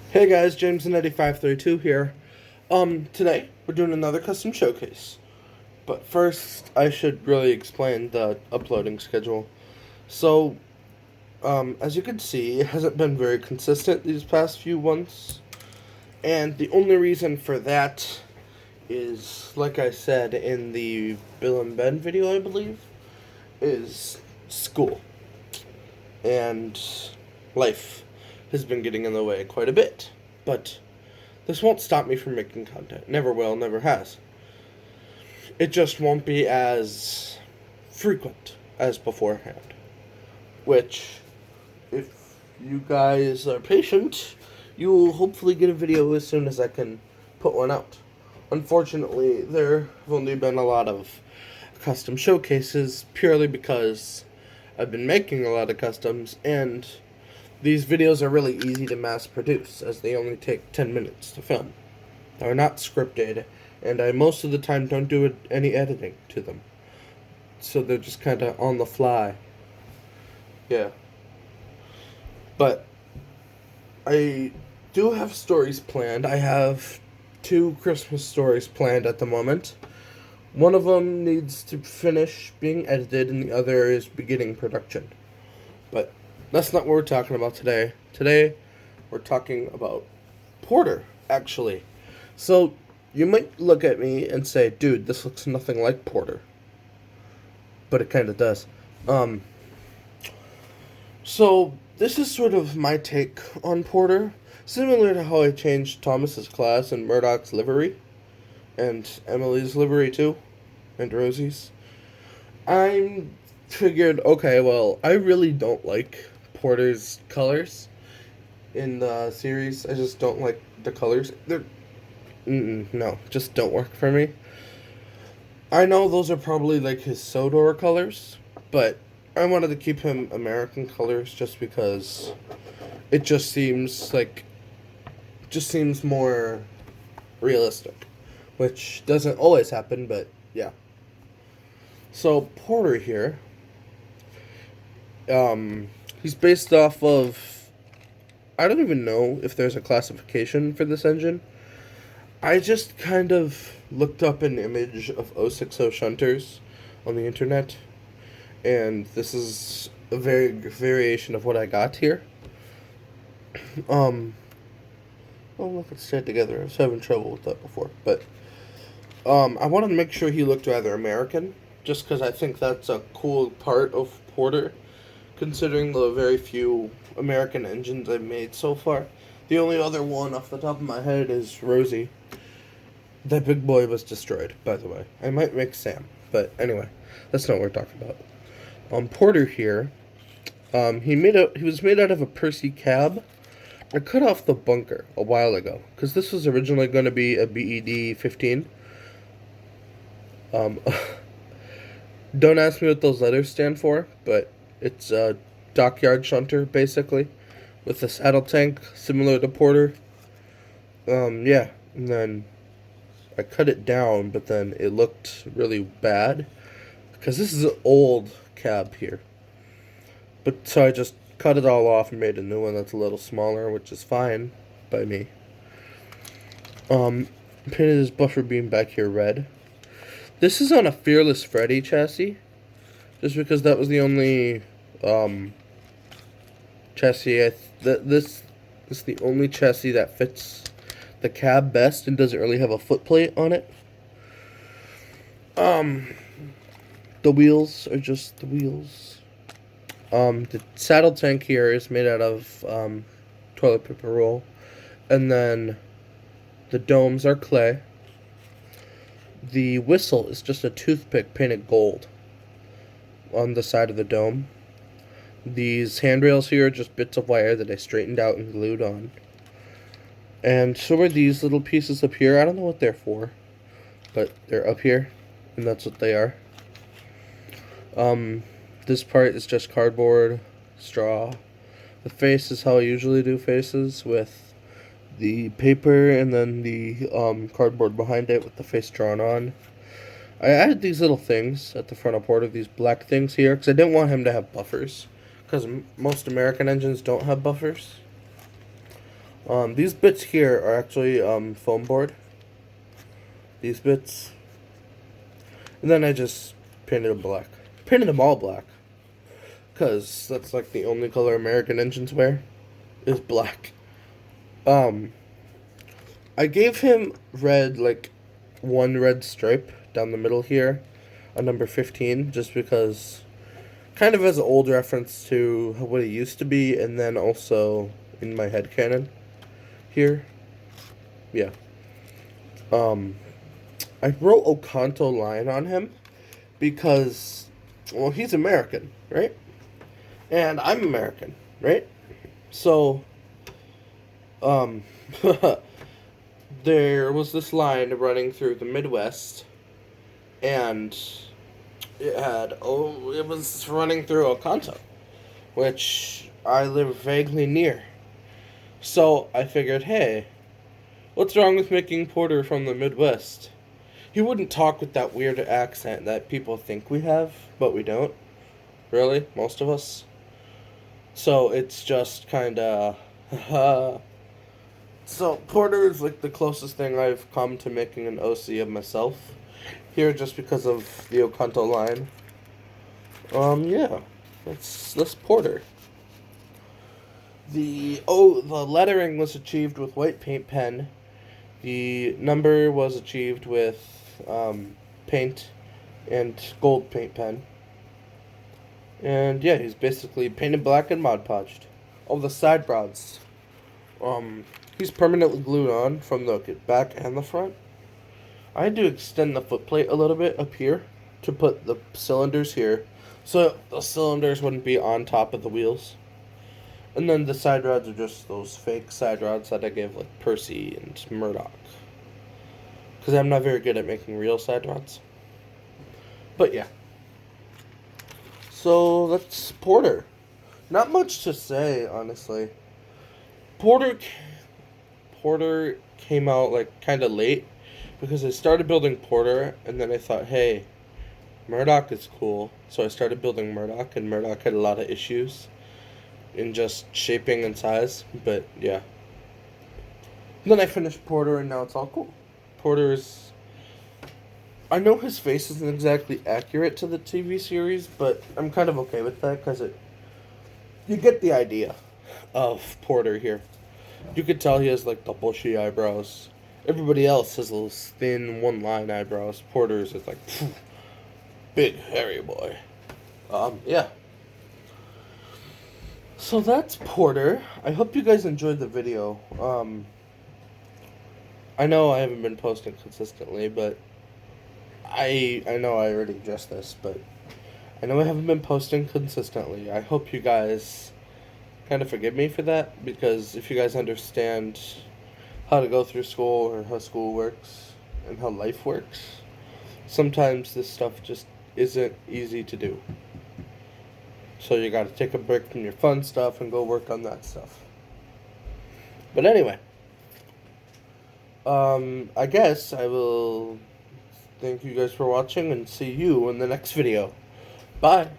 Hey guys, James and Eddie 532 here. Today we're doing another custom showcase. But first, I should really explain the uploading schedule. So, as you can see, it hasn't been very consistent these past few months. And the only reason for that is, like I said in the Bill and Ben video, I believe, is school. And life has been getting in the way quite a bit. But this won't stop me from making content. Never will, never has. It just won't be as frequent as beforehand. Which, if you guys are patient, you will hopefully get a video as soon as I can put one out. Unfortunately, there have only been a lot of custom showcases purely because I've been making a lot of customs, and these videos are really easy to mass produce as they only take 10 minutes to film. They're not scripted, and I most of the time don't do any editing to them. So they're just kind of on the fly. Yeah. But I do have stories planned. I have two Christmas stories planned at the moment. One of them needs to finish being edited, and the other is beginning production. But that's not what we're talking about today. Today, we're talking about Porter, actually. So, you might look at me and say, dude, this looks nothing like Porter. But it kind of does. Um, so, this is sort of my take on Porter. Similar to how I changed Thomas's class and Murdoch's livery. And Emily's livery, too. And Rosie's. I'm figured, okay, well, I really don't like Porter's colors in the series. I just don't like the colors. They're no, just don't work for me. I know those are probably like his Sodor colors, but I wanted to keep him American colors just because it just seems more realistic, which doesn't always happen, but yeah. So Porter here, he's based off of, I don't even know if there's a classification for this engine. I just kind of looked up an image of 060 shunters on the internet, and this is a very variation of what I got here. Um, well, look, it's stayed together. I was having trouble with that before, but I wanted to make sure he looked rather American, just because I think that's a cool part of Porter, considering the very few American engines I've made so far. The only other one off the top of my head is Rosie. That big boy was destroyed, by the way. I might make Sam, but anyway, that's not what we're talking about. Porter here, he was made out of a Percy cab. I cut off the bunker a while ago because this was originally going to be a BED 15. Um, don't ask me what those letters stand for, but it's a dockyard shunter basically, with a saddle tank similar to Porter. Yeah, and then I cut it down, but then it looked really bad because this is an old cab here. But so I just cut it all off and made a new one that's a little smaller, which is fine by me. Painted his buffer beam back here red. This is on a Fearless Freddy chassis, just because that was the only chassis. This is the only chassis that fits the cab best and doesn't really have a footplate on it. The wheels are just the wheels. The saddle tank here is made out of toilet paper roll, and then the domes are clay. The whistle is just a toothpick painted gold on the side of the dome. These handrails here are just bits of wire that I straightened out and glued on. And so are these little pieces up here. I don't know what they're for, but they're up here, and that's what they are. This part is just cardboard, straw. The face is how I usually do faces, with the paper and then the cardboard behind it with the face drawn on. I added these little things at the front of Porter, these black things here, because I didn't want him to have buffers, because most American engines don't have buffers. These bits here are actually foam board. These bits. And then I just painted them black. Painted them all black. Because that's like the only color American engines wear. Is black. I gave him red, like one red stripe down the middle here. A number 15. Just because kind of as an old reference to what it used to be. And then also in my headcanon here. Yeah. I wrote Okanto line on him because, well, he's American, right? And I'm American, right? So, um, there was this line running through the Midwest, and it was running through Okanto, which I live vaguely near. So I figured, hey, what's wrong with making Porter from the Midwest? He wouldn't talk with that weird accent that people think we have, but we don't. Really, most of us. So it's just kind of. So Porter is like the closest thing I've come to making an OC of myself. Here, just because of the Okanto line. Yeah, that's Porter. The lettering was achieved with white paint pen. The number was achieved with paint and gold paint pen. And yeah, he's basically painted black and Mod Podged. Oh, the side rods. He's permanently glued on from the back and the front. I had to extend the footplate a little bit up here to put the cylinders here, so the cylinders wouldn't be on top of the wheels. And then the side rods are just those fake side rods that I gave like Percy and Murdoch. Because I'm not very good at making real side rods. But yeah. So that's Porter. Not much to say, honestly. Porter came out like kind of late because I started building Porter and then I thought, hey, Murdoch is cool. So I started building Murdoch, and Murdoch had a lot of issues in just shaping and size. But yeah. And then I finished Porter and now it's all cool. Porter's. I know his face isn't exactly accurate to the TV series, but I'm kind of okay with that because you get the idea of Porter here. You could tell he has like the bushy eyebrows. Everybody else has those thin one-line eyebrows. Porter's is like big hairy boy. Yeah. So that's Porter. I hope you guys enjoyed the video. I know I haven't been posting consistently, but I know I already addressed this, but I know I haven't been posting consistently. I hope you guys kind of forgive me for that, because if you guys understand how to go through school or how school works and how life works, sometimes this stuff just isn't easy to do. So you gotta take a break from your fun stuff and go work on that stuff. But anyway, I guess I will thank you guys for watching and see you in the next video. Bye.